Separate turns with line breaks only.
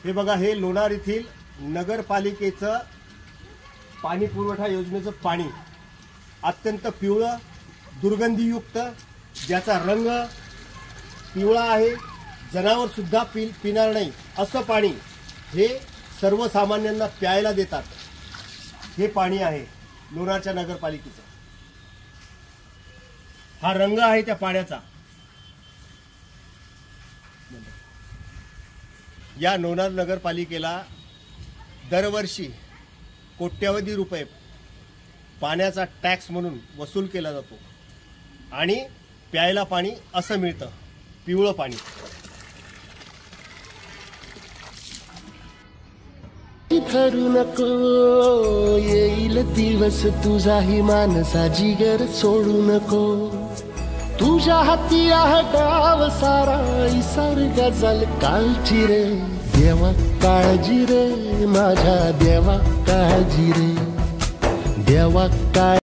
हे बघा, हे लोणार येथील नगरपालिकेचं पाणी पुरवठा योजनेचं पाणी अत्यंत पिवळं, दुर्गंधीयुक्त, ज्याचा रंग पिवळा आहे, जनावर सुद्धा पिणार नाही असं पाणी हे सर्वसामान्यांना प्यायला देतात. हे पाणी आहे लोणारच्या नगरपालिकेचं. हा रंग आहे त्या पाण्याचा. या लोणार नगरपालिकेला दरवर्षी कोट्यवधी रुपये पाण्याचा टॅक्स म्हणून वसूल केला जातो आणि प्यायला पाणी असं मिळतं, पिवळं पाणी.
धरू नको येईल दिवस तुझाही मानसा जिगर सोडू नको. तुझ्या हाती आहे डाव सारा सर्ग जल कालची रे. देवा काळजी रे माझ्या देवा काळजी रे. देवा काय